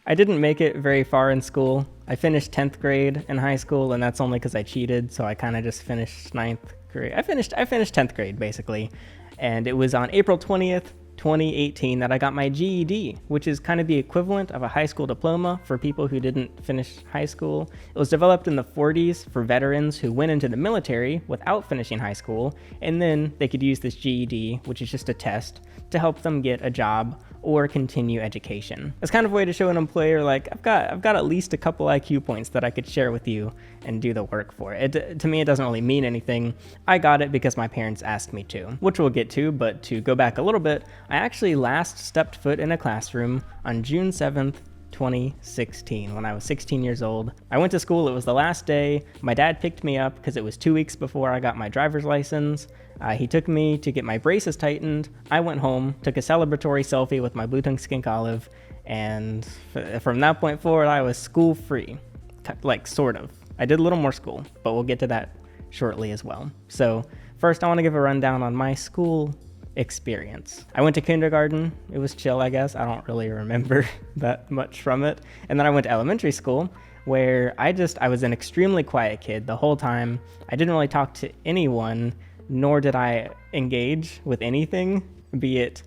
I didn't make it very far in school. I finished 10th grade in high school, and that's only because I cheated, so I kind of just finished 9th grade. I finished 10th grade, basically, and it was on April 20th, 2018 that I got my GED, which is kind of the equivalent of a high school diploma for people who didn't finish high school. It was developed in the 40s for veterans who went into the military without finishing high school, and then they could use this GED, which is just a test, to help them get a job or continue education. It's kind of a way to show an employer, like, I've got at least a couple IQ points that I could share with you and do the work for. To me, it doesn't really mean anything. I got it because my parents asked me to, which we'll get to, but to go back a little bit, I actually last stepped foot in a classroom on June 7th, 2016, when I was 16 years old. I went to school, it was the last day. My dad picked me up because it was 2 weeks before I got my driver's license. He took me to get my braces tightened. I went home, took a celebratory selfie with my blue tongue skink olive, and from that point forward, I was school free, like sort of. I did a little more school, but we'll get to that shortly as well. So first, I want to give a rundown on my school experience. I went to kindergarten. It was chill, I guess. I don't really remember that much from it. And then I went to elementary school, where I was an extremely quiet kid the whole time. I didn't really talk to anyone, nor did I engage with anything, be it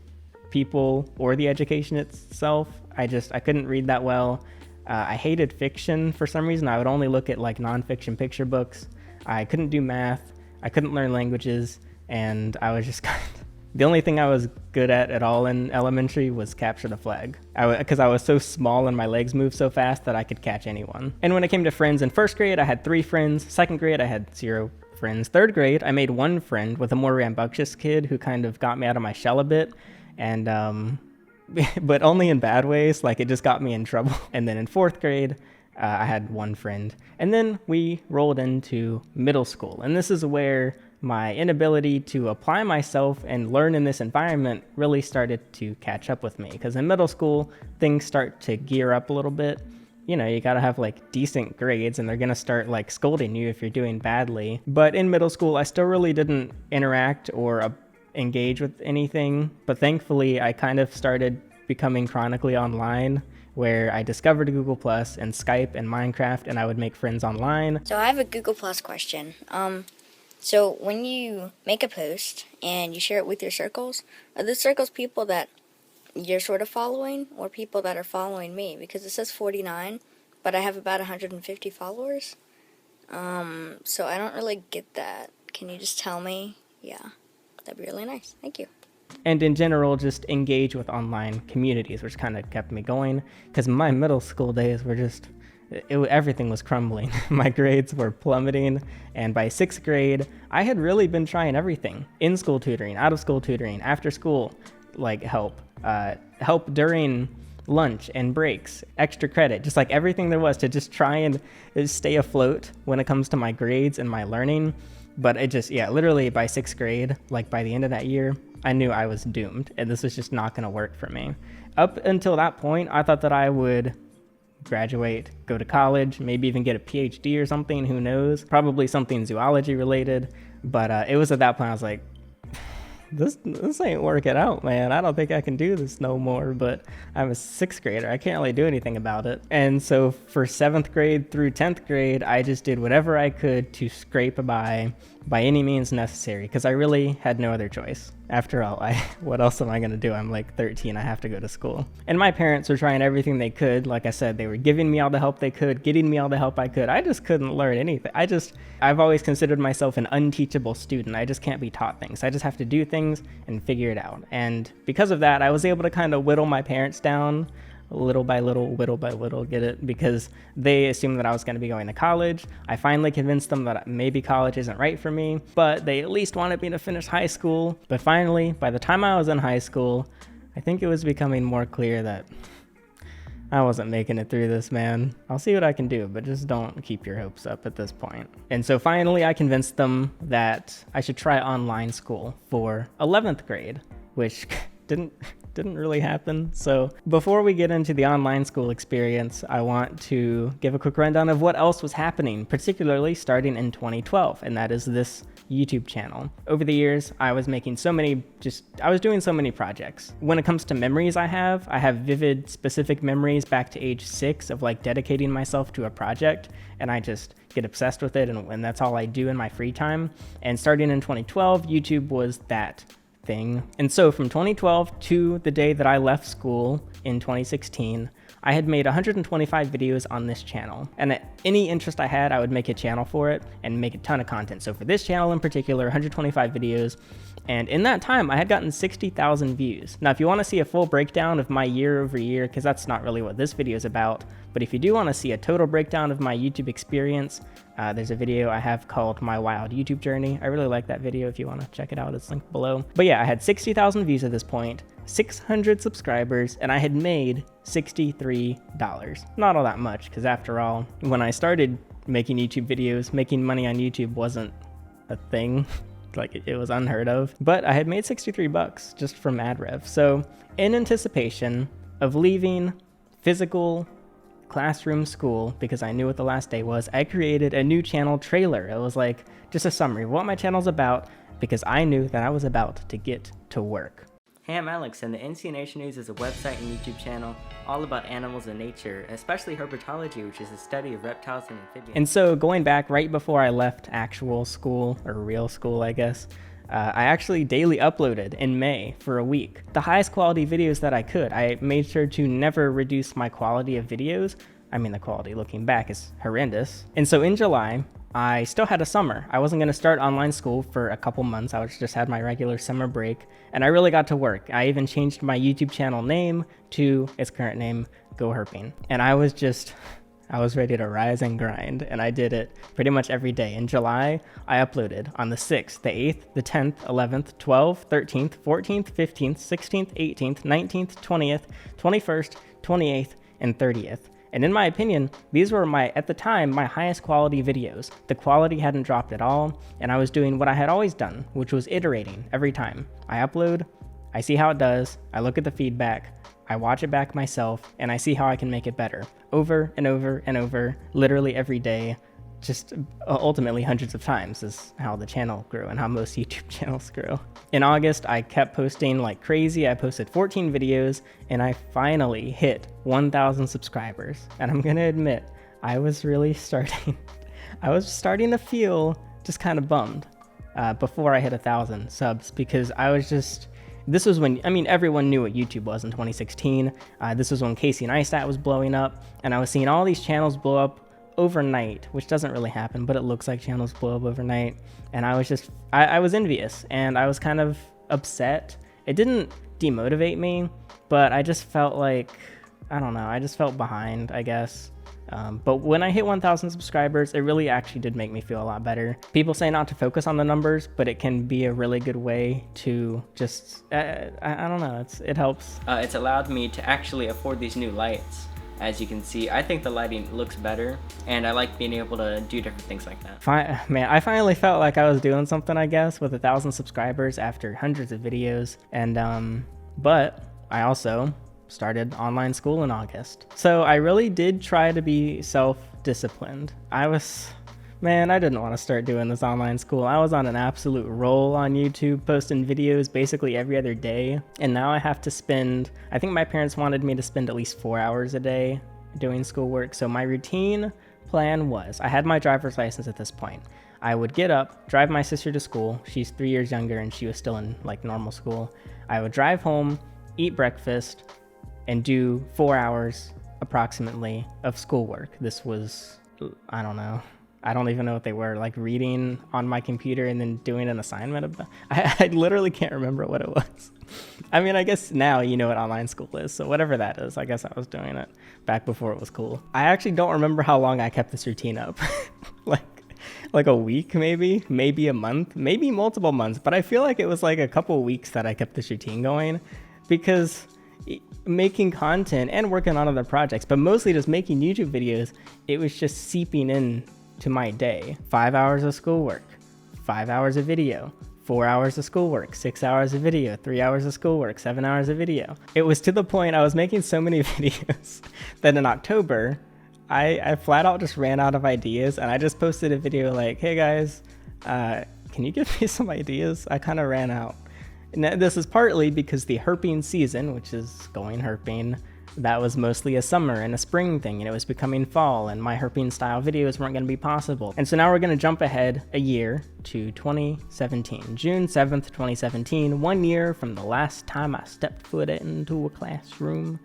people or the education itself. I couldn't read that well. I hated fiction for some reason. I would only look at like nonfiction picture books. I couldn't do math. I couldn't learn languages. And I was just the only thing I was good at all in elementary was capture the flag. Because I was so small and my legs moved so fast that I could catch anyone. And when it came to friends, in first grade, I had 3 friends. Second grade, I had 0 friends. Third grade, I made 1 friend with a more rambunctious kid who kind of got me out of my shell a bit. And, but only in bad ways, like it just got me in trouble. And then in 4th grade, I had 1 friend. And then we rolled into middle school. And this is where my inability to apply myself and learn in this environment really started to catch up with me. Because in middle school, things start to gear up a little bit. You know, you gotta have like decent grades and they're gonna start like scolding you if you're doing badly. But in middle school, I still really didn't interact or engage with anything. But thankfully, I kind of started becoming chronically online, where I discovered Google Plus and Skype and Minecraft, and I would make friends online. So I have a Google Plus question. So when you make a post and you share it with your circles, are the circles people that you're sort of following or people that are following me? Because it says 49, but I have about 150 followers. So I don't really get that. Can you just tell me? Yeah, that'd be really nice. Thank you. And in general, just engage with online communities, which kind of kept me going. Because my middle school days were just... everything was crumbling. My grades were plummeting, and by 6th grade, I had really been trying everything. In-school tutoring, out-of-school tutoring, after-school like help during lunch and breaks, extra credit, just like everything there was to just try and stay afloat when it comes to my grades and my learning. But it just, literally by 6th grade, like by the end of that year, I knew I was doomed, and this was just not going to work for me. Up until that point, I thought that I would graduate, go to college, maybe even get a PhD or something, who knows, probably something zoology related. But it was at that point I was like, this ain't working out, man. I don't think I can do this no more. But I'm a 6th grader, I can't really do anything about it. And so for 7th grade through 10th grade, I just did whatever I could to scrape by any means necessary, because I really had no other choice. After all, what else am I going to do? I'm like 13, I have to go to school. And my parents were trying everything they could. Like I said, they were giving me all the help they could, getting me all the help I could. I just couldn't learn anything. I've always considered myself an unteachable student. I just can't be taught things. I just have to do things and figure it out. And because of that, I was able to kind of whittle my parents down little by little, get it? Because they assumed that I was going to be going to college. I finally convinced them that maybe college isn't right for me, but they at least wanted me to finish high school. But finally, by the time I was in high school, I think it was becoming more clear that I wasn't making it through this, man. I'll see what I can do, but just don't keep your hopes up at this point. And so finally, I convinced them that I should try online school for 11th grade, which didn't really happen. So before we get into the online school experience, I want to give a quick rundown of what else was happening, particularly starting in 2012, and that is this YouTube channel. Over the years, I was doing so many projects. When it comes to memories I have vivid, specific memories back to age 6 of like dedicating myself to a project, and I just get obsessed with it, and that's all I do in my free time. And starting in 2012, YouTube was that thing. And so from 2012 to the day that I left school in 2016, I had made 125 videos on this channel, and at any interest I had, I would make a channel for it and make a ton of content. So for this channel in particular, 125 videos, and in that time, I had gotten 60,000 views. Now, if you want to see a full breakdown of my year over year, because that's not really what this video is about, but if you do want to see a total breakdown of my YouTube experience, there's a video I have called My Wild YouTube Journey. I really like that video if you want to check it out. It's linked below. But yeah, I had 60,000 views at this point, 600 subscribers, and I had made $63. Not all that much, because after all, when I started making YouTube videos, making money on YouTube wasn't a thing. Like it was unheard of. But I had made $63 just from ad rev. So in anticipation of leaving physical classroom school, because I knew what the last day was, I created a new channel trailer. It was like just a summary of what my channel's about, because I knew that I was about to get to work. Hey, I'm Alex, and the NC Nation News is a website and YouTube channel all about animals and nature, especially herpetology, which is the study of reptiles and amphibians. And so going back right before I left actual school, or real school, I guess, I actually daily uploaded in May for a week. The highest quality videos that I could. I made sure to never reduce my quality of videos. I mean, the quality looking back is horrendous. And so in July, I still had a summer. I wasn't going to start online school for a couple months. I just had my regular summer break, and I really got to work. I even changed my YouTube channel name to its current name, GoHerping. And I was ready to rise and grind, and I did it pretty much every day. In July, I uploaded on the 6th, the 8th, the 10th, 11th, 12th, 13th, 14th, 15th, 16th, 18th, 19th, 20th, 21st, 28th, and 30th. And in my opinion, these were at the time, my highest quality videos. The quality hadn't dropped at all, and I was doing what I had always done, which was iterating every time. I upload, I see how it does, I look at the feedback, I watch it back myself, and I see how I can make it better. Over and over and over, literally every day, just ultimately hundreds of times is how the channel grew and how most YouTube channels grew. In August, I kept posting like crazy. I posted 14 videos, and I finally hit 1,000 subscribers. And I'm gonna admit, I was starting to feel just kind of bummed before I hit 1,000 subs, because this was when, everyone knew what YouTube was in 2016. This was when Casey Neistat was blowing up, and I was seeing all these channels blow up overnight, which doesn't really happen, but it looks like channels blow up overnight. And I was envious, and I was kind of upset. It didn't demotivate me, but I just felt like, I don't know, I just felt behind, I guess. But when I hit 1,000 subscribers, it really actually did make me feel a lot better. People say not to focus on the numbers, but it can be a really good way to just, I don't know, it helps. It's allowed me to actually afford these new lights. As you can see, I think the lighting looks better, and I like being able to do different things like that. Man, I finally felt like I was doing something, I guess, with 1,000 subscribers after hundreds of videos. And, but I also started online school in August. So I really did try to be self-disciplined. Man, I didn't want to start doing this online school. I was on an absolute roll on YouTube, posting videos basically every other day. And now I have to I think my parents wanted me to spend at least 4 hours a day doing schoolwork. So my routine plan was, I had my driver's license at this point. I would get up, drive my sister to school. She's 3 years younger, and she was still in like normal school. I would drive home, eat breakfast, and do 4 hours approximately of schoolwork. This was, I don't know. I don't even know what they were, like reading on my computer and then doing an assignment about. I literally can't remember what it was. I mean, I guess now you know what online school is, so whatever that is, I guess I was doing it back before it was cool. I actually don't remember how long I kept this routine up. like a week, maybe a month, maybe multiple months, but I feel like it was like a couple weeks that I kept this routine going, because making content and working on other projects, but mostly just making YouTube videos, it was just seeping in to my day. 5 hours of schoolwork, 5 hours of video, 4 hours of schoolwork, 6 hours of video, 3 hours of schoolwork, 7 hours of video. It was to the point I was making so many videos that in October, I flat out just ran out of ideas, and I just posted a video like, hey guys, can you give me some ideas? I kind of ran out. And this is partly because the herping season, which is going herping, that was mostly a summer and a spring thing, and it was becoming fall, and my herping style videos weren't going to be possible. And so now we're going to jump ahead a year to 2017, June 7th, 2017, 1 year from the last time I stepped foot into a classroom.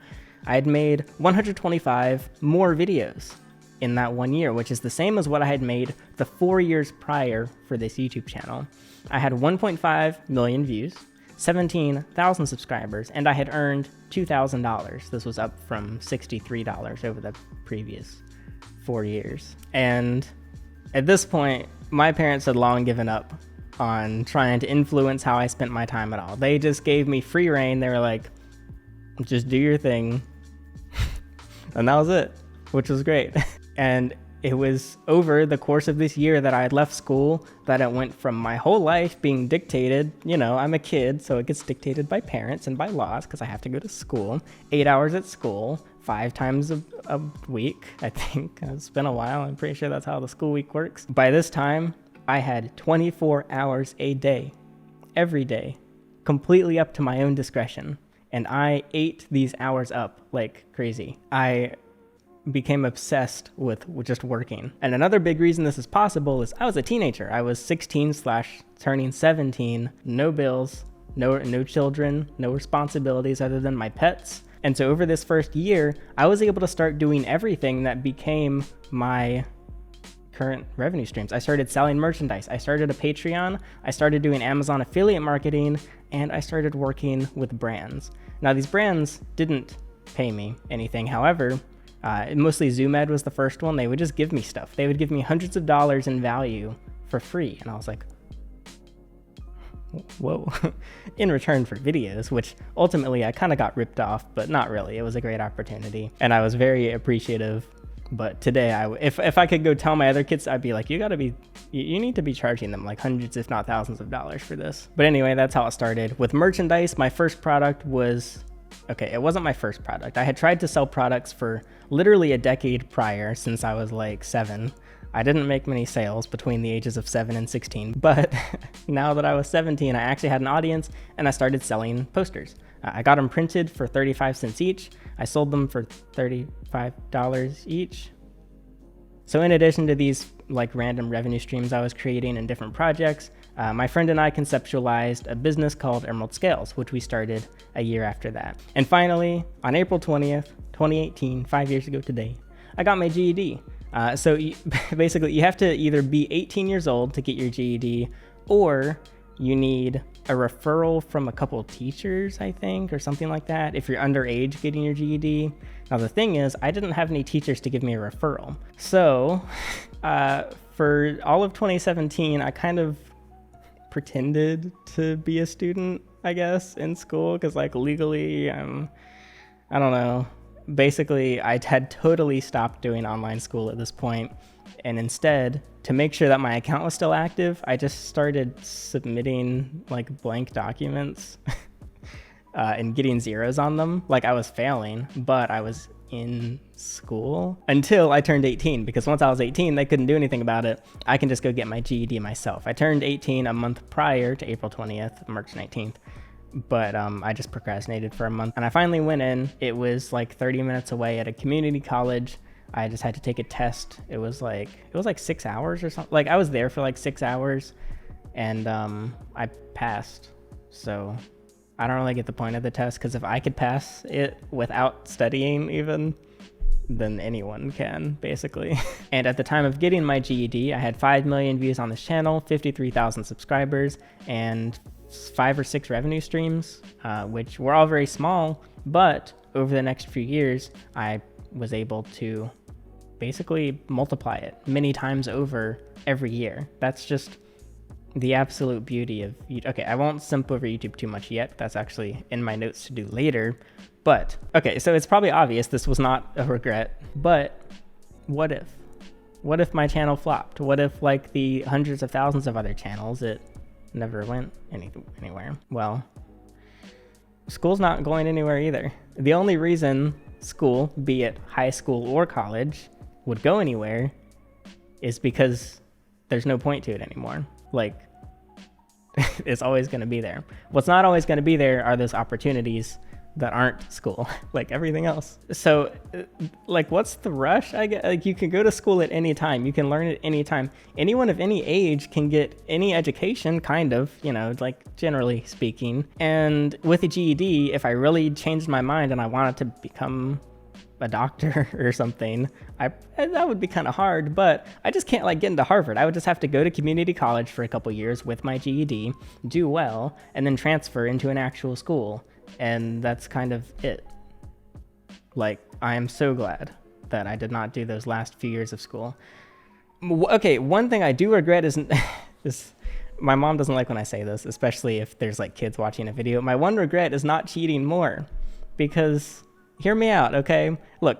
I had made 125 more videos in that 1 year, which is the same as what I had made the 4 years prior for this YouTube channel. I had 1.5 million views, 17,000 subscribers, and I had earned $2,000. This was up from $63 over the previous 4 years. And at this point, my parents had long given up on trying to influence how I spent my time at all. They just gave me free reign. They were like, just do your thing. And that was it, which was great. And it was over the course of this year that I had left school that it went from my whole life being dictated. You know, I'm a kid, so it gets dictated by parents and by laws because I have to go to school. 8 hours at school, 5 times a week, I think. It's been a while. I'm pretty sure that's how the school week works. By this time, I had 24 hours a day, every day, completely up to my own discretion. And I ate these hours up like crazy. I became obsessed with just working. And another big reason this is possible is I was a teenager. I was 16/turning 17, no bills, no children, no responsibilities other than my pets. And so over this first year, I was able to start doing everything that became my current revenue streams. I started selling merchandise. I started a Patreon. I started doing Amazon affiliate marketing, and I started working with brands. Now, these brands didn't pay me anything. However, mostly ZoomEd was the first one. They would just give me stuff. They would give me hundreds of dollars in value for free. And I was like, whoa, in return for videos, which ultimately I kind of got ripped off, but not really. It was a great opportunity. And I was very appreciative. But today, if I could go tell my other kids, I'd be like, you need to be charging them like hundreds, if not thousands of dollars for this. But anyway, that's how it started. With merchandise, my first product was, okay, it wasn't my first product. I had tried to sell products for literally a decade prior, since I was like 7. I didn't make many sales between the ages of 7 and 16, but now that I was 17, I actually had an audience and I started selling posters. I got them printed for 35 cents each. I sold them for $35 each. So in addition to these like random revenue streams I was creating in different projects, my friend and I conceptualized a business called Emerald Scales, which we started a year after that. And finally, on April 20th, 2018, 5 years ago today, I got my GED. Basically, you have to either be 18 years old to get your GED, or you need a referral from a couple of teachers, I think, or something like that, if you're underage getting your GED. Now, the thing is, I didn't have any teachers to give me a referral. So for all of 2017, I kind of pretended to be a student, I guess, in school, because like legally, I don't know. Basically, I had totally stopped doing online school at this point, and instead, to make sure that my account was still active, I just started submitting like blank documents and getting zeros on them. Like I was failing, but I was in school until I turned 18, because once I was 18, they couldn't do anything about it. I can just go get my GED myself. I turned 18 a month prior to April 20th, March 19th. But I just procrastinated for a month, and I finally went in. It was like 30 minutes away at a community college. I just had to take a test. It was like 6 hours or something. Like I was there for like 6 hours, and I passed. So I don't really get the point of the test, because if I could pass it without studying even, then anyone can, basically. And at the time of getting my GED, I had 5 million views on this channel, 53,000 subscribers, and 5 or 6 revenue streams, which were all very small, but over the next few years, I was able to basically multiply it many times over every year. That's just the absolute beauty of YouTube. Okay, I won't simp over YouTube too much yet. That's actually in my notes to do later. But, okay, so it's probably obvious this was not a regret, but what if? What if my channel flopped? What if, like the hundreds of thousands of other channels, it never went anywhere. Well, school's not going anywhere either. The only reason school, be it high school or college, would go anywhere is because there's no point to it anymore. Like, it's always going to be there. What's not always going to be there are those opportunities that aren't school, like everything else. So, like, what's the rush? I get, like, you can go to school at any time. You can learn at any time. Anyone of any age can get any education, kind of, you know, like, generally speaking. And with a GED, if I really changed my mind and I wanted to become a doctor or something, that would be kind of hard, but I just can't, like, get into Harvard. I would just have to go to community college for a couple years with my GED, do well, and then transfer into an actual school. And that's kind of it. Like, I am so glad that I did not do those last few years of school. Okay, one thing I do regret is my mom doesn't like when I say this, especially if there's, like, kids watching a video. My one regret is not cheating more, because hear me out, okay? Look,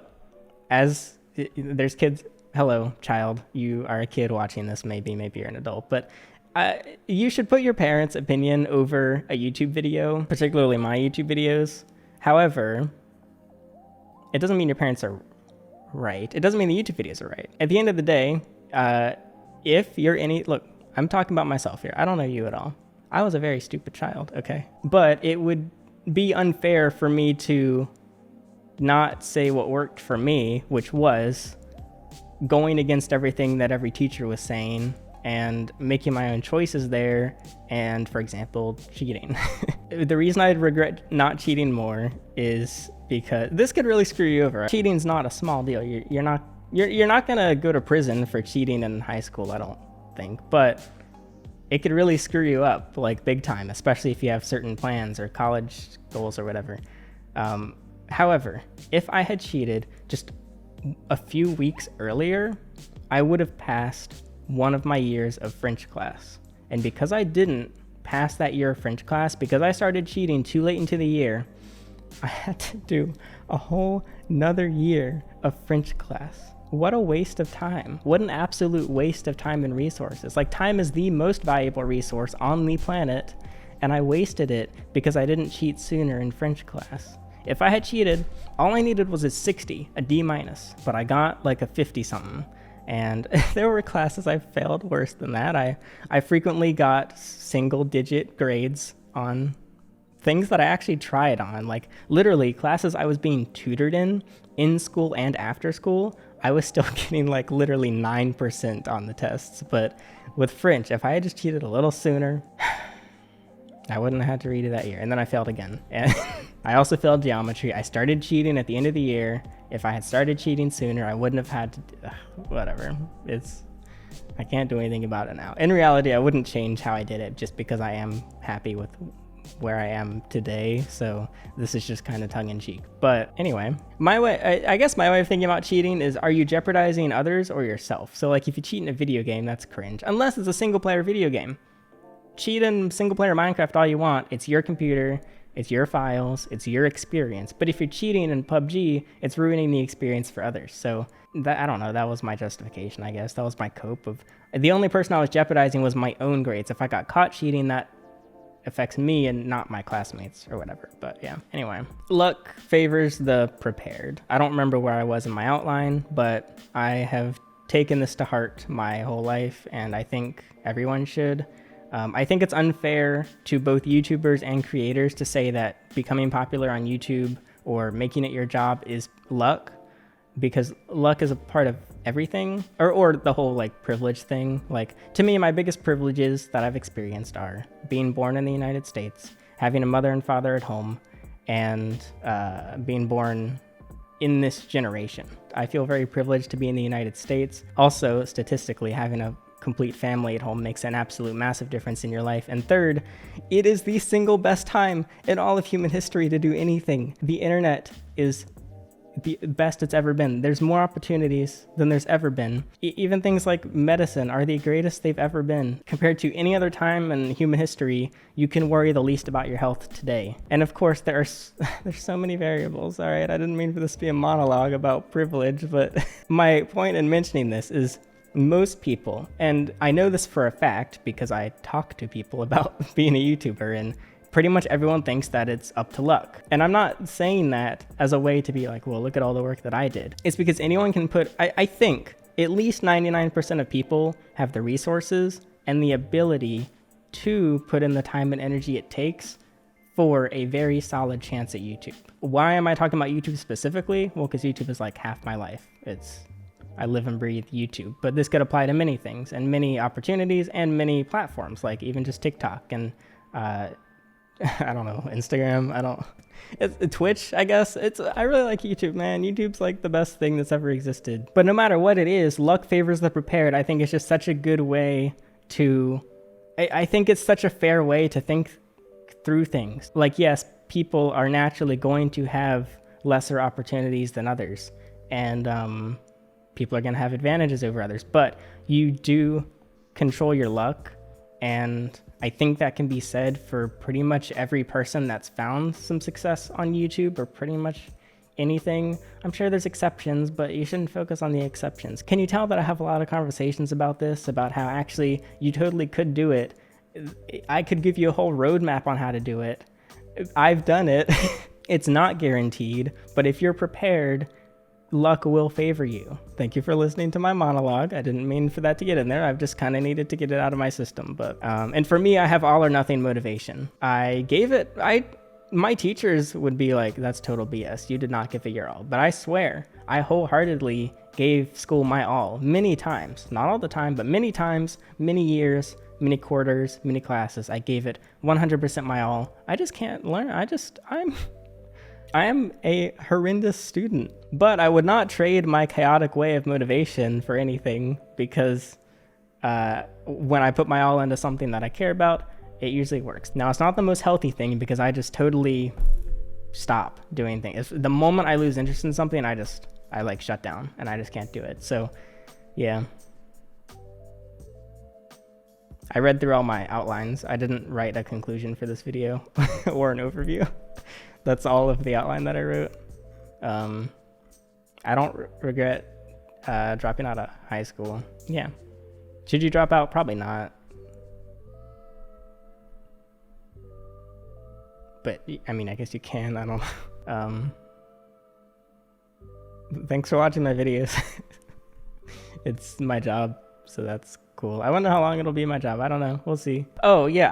as there's kids, hello, child, you are a kid watching this, maybe you're an adult, but you should put your parents' opinion over a YouTube video, particularly my YouTube videos. However, it doesn't mean your parents are right. It doesn't mean the YouTube videos are right. At the end of the day, if you're look, I'm talking about myself here. I don't know you at all. I was a very stupid child, okay? But it would be unfair for me to not say what worked for me, which was going against everything that every teacher was saying and making my own choices there, and, for example, cheating. The reason I regret not cheating more is because this could really screw you over. Cheating's not a small deal. You're not gonna go to prison for cheating in high school, I don't think, but it could really screw you up, like, big time, especially if you have certain plans or college goals or whatever. However, if I had cheated just a few weeks earlier, I would have passed one of my years of French class. And because I didn't pass that year of French class, because I started cheating too late into the year, I had to do a whole nother year of French class. What a waste of time. What an absolute waste of time and resources. Like, time is the most valuable resource on the planet, and I wasted it because I didn't cheat sooner in French class. If I had cheated, all I needed was a 60, a D-, but I got like a 50 something. And there were classes I failed worse than that. I frequently got single-digit grades on things that I actually tried on. Like, literally, classes I was being tutored in school and after school, I was still getting, like, literally 9% on the tests. But with French, if I had just cheated a little sooner, I wouldn't have had to read it that year. And then I failed again. And I also failed geometry. I started cheating at the end of the year. If I had started cheating sooner, I wouldn't have had to, whatever. I can't do anything about it now. In reality, I wouldn't change how I did it just because I am happy with where I am today. So this is just kind of tongue in cheek. But anyway, I guess my way of thinking about cheating is, are you jeopardizing others or yourself? So, like, if you cheat in a video game, that's cringe. Unless it's a single player video game. Cheat in single player Minecraft all you want. It's your computer, it's your files, it's your experience. But if you're cheating in PUBG, it's ruining the experience for others. So that, I don't know, that was my justification, I guess. That was my cope of, the only person I was jeopardizing was my own grades. If I got caught cheating, that affects me and not my classmates or whatever. But yeah, anyway, luck favors the prepared. I don't remember where I was in my outline, but I have taken this to heart my whole life, and I think everyone should. I think it's unfair to both YouTubers and creators to say that becoming popular on YouTube or making it your job is luck, because luck is a part of everything, or the whole, like, privilege thing. Like, to me, my biggest privileges that I've experienced are being born in the United States, having a mother and father at home, and being born in this generation. I feel very privileged to be in the United States. Also, statistically, having a complete family at home makes an absolute massive difference in your life. And third, it is the single best time in all of human history to do anything. The internet is the best it's ever been. There's more opportunities than there's ever been. Even things like medicine are the greatest they've ever been. Compared to any other time in human history, you can worry the least about your health today. And of course, there's so many variables. All right, I didn't mean for this to be a monologue about privilege, but my point in mentioning this is most people, and I know this for a fact because I talk to people about being a YouTuber, and pretty much everyone thinks that it's up to luck. And I'm not saying that as a way to be like, well, look at all the work that I did. It's because anyone can put, I think at least 99% of people have the resources and the ability to put in the time and energy it takes for a very solid chance at YouTube. Why am I talking about YouTube specifically? Well, because YouTube is like half my life. I live and breathe YouTube, but this could apply to many things and many opportunities and many platforms, like even just TikTok and I don't know, Instagram. It's Twitch, I guess. I really like YouTube, man. YouTube's like the best thing that's ever existed. But no matter what it is, luck favors the prepared. I think it's just such a good way to, I think it's such a fair way to think through things. Like, yes, people are naturally going to have lesser opportunities than others, and people are going to have advantages over others, but you do control your luck. And I think that can be said for pretty much every person that's found some success on YouTube or pretty much anything. I'm sure there's exceptions, but you shouldn't focus on the exceptions. Can you tell that I have a lot of conversations about this, about how actually you totally could do it? I could give you a whole roadmap on how to do it. I've done it. It's not guaranteed, but if you're prepared, luck will favor you. Thank you for listening to my monologue. I didn't mean for that to get in there. I've just kind of needed to get it out of my system. But and for me, I have all or nothing motivation. My teachers would be like, that's total BS. You did not give it your all. But I swear, I wholeheartedly gave school my all many times. Not all the time, but many times, many years, many quarters, many classes. I gave it 100% my all. I just can't learn. I am a horrendous student, but I would not trade my chaotic way of motivation for anything, because when I put my all into something that I care about, it usually works. Now, it's not the most healthy thing because I just totally stop doing things. The moment I lose interest in something, I like shut down and I just can't do it. So yeah. I read through all my outlines. I didn't write a conclusion for this video or an overview. That's all of the outline that I wrote. I don't regret dropping out of high school. Yeah. Should you drop out? Probably not. But I mean, I guess you can. I don't know. Thanks for watching my videos. It's my job, so that's cool. I wonder how long it'll be my job. I don't know. We'll see. Oh yeah,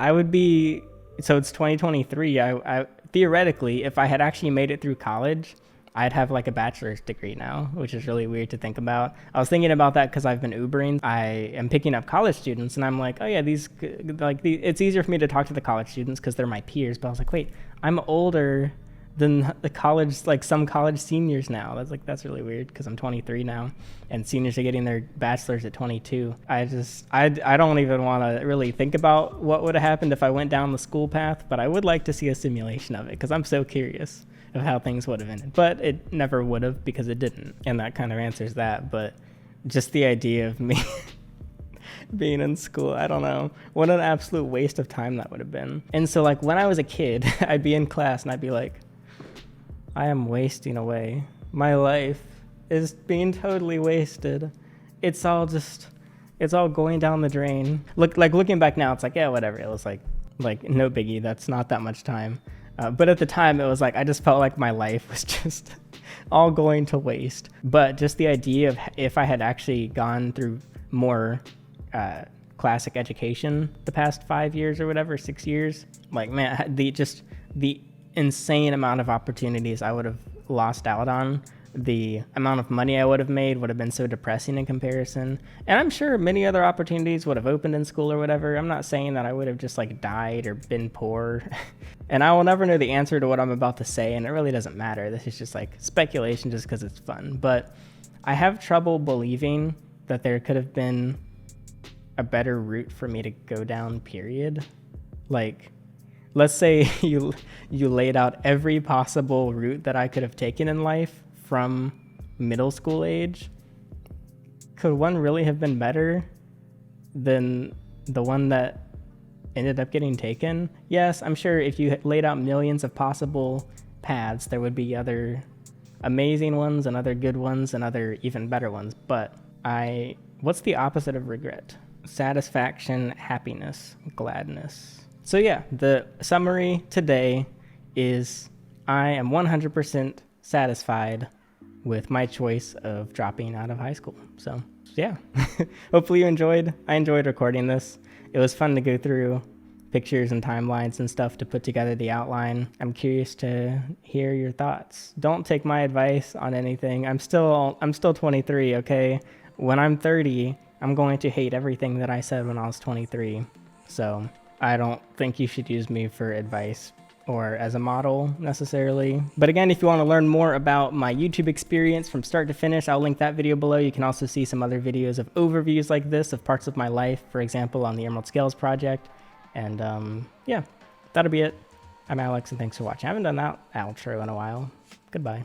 so it's 2023. I theoretically, if I had actually made it through college, I'd have like a bachelor's degree now, which is really weird to think about. I was thinking about that because I've been Ubering. I am picking up college students, and I'm like, oh yeah, it's easier for me to talk to the college students because they're my peers. But I was like, wait, I'm older than the college, like some college seniors now. That's really weird because I'm 23 now, and seniors are getting their bachelor's at 22. I don't even want to really think about what would have happened if I went down the school path, but I would like to see a simulation of it because I'm so curious of how things would have ended. But it never would have because it didn't, and that kind of answers that. But just the idea of me being in school, I don't know, what an absolute waste of time that would have been. And so like when I was a kid, I'd be in class and I'd be like, I am wasting away. My life is being totally wasted. It's all going down the drain. Looking back now, it's like, yeah, whatever. It was like no biggie. That's not that much time. But at the time, it was like, I just felt like my life was just all going to waste. But just the idea of if I had actually gone through more classic education the past 5 years or whatever, 6 years, like, man, the insane amount of opportunities I would have lost out on, the amount of money I would have made would have been so depressing in comparison. And I'm sure many other opportunities would have opened in school or whatever. I'm not saying that I would have just like died or been poor. And I will never know the answer to what I'm about to say, and it really doesn't matter. This is just like speculation just because it's fun. But I have trouble believing that there could have been a better route for me to go down, period. Like, let's say you laid out every possible route that I could have taken in life from middle school age. Could one really have been better than the one that ended up getting taken? Yes, I'm sure if you laid out millions of possible paths, there would be other amazing ones and other good ones and other even better ones. But What's the opposite of regret? Satisfaction, happiness, gladness. So yeah, the summary today is I am 100% satisfied with my choice of dropping out of high school. So yeah, hopefully you enjoyed. I enjoyed recording this. It was fun to go through pictures and timelines and stuff to put together the outline. I'm curious to hear your thoughts. Don't take my advice on anything. I'm still 23, okay? When I'm 30, I'm going to hate everything that I said when I was 23. So I don't think you should use me for advice or as a model necessarily. But again, if you want to learn more about my YouTube experience from start to finish, I'll link that video below. You can also see some other videos of overviews like this of parts of my life, for example, on the Emerald Scales project. And yeah, that'll be it. I'm Alex, and thanks for watching. I haven't done that outro in a while. Goodbye.